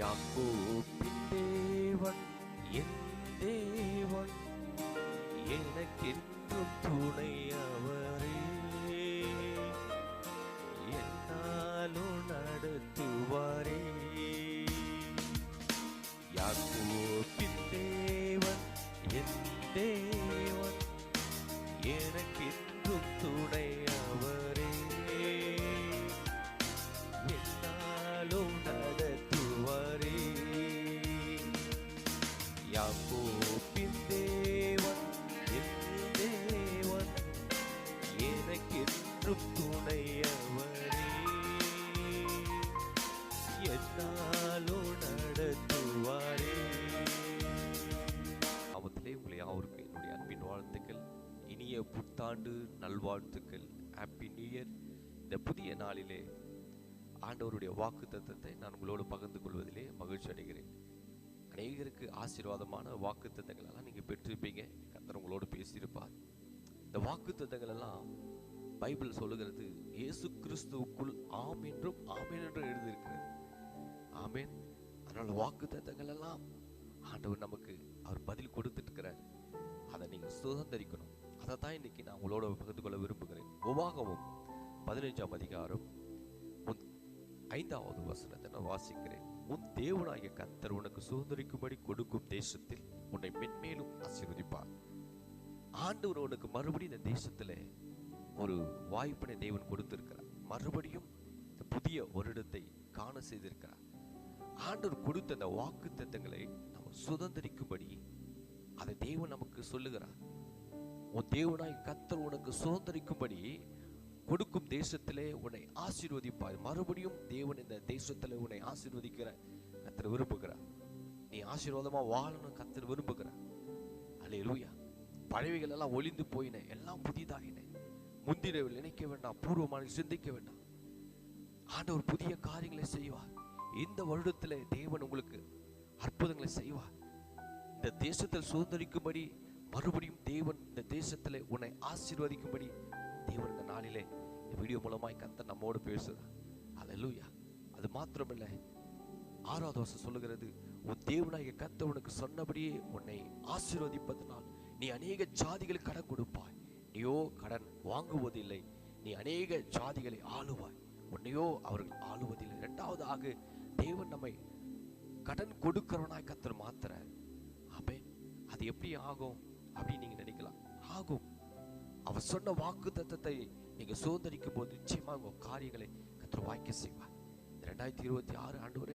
யாக்கோபின் தேவன் என் தேவன், எனக்கென்றும் துணையவரே. என்னாலும் நடத்துவாரே. யாக்கோபின் தேவன் என் தேவன், எனக்கென்றும் துணையவரே. என்னாலும் நடத்துவாரே. யாக்கோபின் தேவன் என் தேவன், எனக்கென்றும் துணையவரே. என்னாலும் நடத்துவாரே. அவத்திலே உங்களை யாவருக்கும் என்னுடைய அன்பின் வாழ்த்துக்கள், இனிய புத்தாண்டு நல்வாழ்த்துக்கள். Happy new year. இந்த புதிய நாளிலே ஆண்டவருடைய வாக்குத்தத்தத்தை நான் உங்களோடு பகிர்ந்து கொள்வதிலே மகிழ்ச்சி அடைகிறேன். அநேகருக்கு ஆசீர்வாதமான வாக்குத்தத்தங்கள் எல்லாம் நீங்கள் பெற்றிருப்பீங்க. கர்த்தர் உங்களோடு பேசியிருப்பார். இந்த வாக்குத்தத்தங்கள் எல்லாம் பைபிள் சொல்லுகிறது இயேசு கிறிஸ்துவுக்குள் ஆம் என்றும் ஆமேன் என்றும் எழுதியிருக்கிறது. ஆமேன். அதனால வாக்குத்தத்தங்கள் எல்லாம் ஆண்டவர் நமக்கு அவர் பதில் கொடுத்துட்டு இருக்கிறார். அதை நீங்கள் சுதந்திரிக்கணும். அதை தான் இன்னைக்கு நான் உங்களோட பகிர்ந்து கொள்ள விரும்புகிறேன். உபாகமம் 15ஆம் அதிகாரம் 5வது வசனத்தை நான் வாசிக்கிறேன். உன் தேவனாகிய கர்த்தர் உனக்கு சுதந்திரிக்கும்படி கொடுக்கும் தேசத்தில் உன்னை மென்மேலும் ஆசீர்வதிப்பார். ஆண்டவர் உனக்கு மறுபடியும் இந்த தேசத்துல ஒரு வாய்ப்பினை தேவன் கொடுத்திருக்கிறார். மறுபடியும் இந்த புதிய வருடத்தை காண செய்திருக்கிறார். ஆண்டவர் கொடுத்த அந்த வாக்கு தத்தங்களை நம்ம சுதந்திரிக்கும்படி அதை தேவன் நமக்கு சொல்லுகிறார். உன் தேவனாய் கர்த்தர் உனக்கு சுதந்திரிக்கும்படி கொடுக்கும் தேசத்திலே உன்னை ஆசீர்வதிப்பார். மறுபடியும் தேவன் இந்த தேசத்துல உன்னை ஆசீர்வதிக்கிற கர்த்தர் விரும்புகிறார். நீ ஆசீர்வாதமா வாழணும் கர்த்தர் விரும்புகிறார். அல்லேலூயா. பழையவைகள் எல்லாம் ஒளிந்து போயின, எல்லாம் புதிதாயின. முந்தினவில் நினைக்க வேண்டாம், பூர்வமான சிந்திக்க வேண்டாம். ஆண்டவர் புதிய காரியங்களை செய்வார். இந்த வருடத்திலே தேவன் உங்களுக்கு அற்புதங்களை செய்வார். இந்த தேசத்தில் சுதந்திரிக்கும்படி மறுபடியும் தேவன் இந்த தேசத்திலே உன்னை ஆசீர்வதிக்கும்படி தேவன் இந்த நாளிலே இந்த வீடியோ மூலமாய் கர்த்தர் நம்மோடு பேசுகிறார். அல்லேலூயா. அது மாத்திரமில்லை, 6வது வசனம் சொல்லுகிறது, உன் தேவனாகிய கர்த்தர் உனக்கு சொன்னபடியே உன்னை ஆசீர்வதிப்பதனால் நீ அநேக ஜாதிகளுக்கு கடன் கொடுப்பாய். நீயோ கடன் வாங்குவதில்லை. நீ அநேக ஜாதிகளை ஆளுவாய். உன்னையோ அவர்கள் ஆளுவதில்லை. 2வதாக தேவன் நம்மை கடன் கொடுக்கிறவனாய் கர்த்தர் மாத்துறார். ஆமென். அது எப்படி ஆகும் அப்படின்னு நீங்க நினைக்கலாம். ஆகும். அவர் சொன்ன வாக்கு தத்தத்தை நீங்க சுதந்திரிக்கும் போது நிச்சயமாக உங்க காரியங்களை கர்த்தர் வாய்க்க செய்வார். 2026 ஆண்டு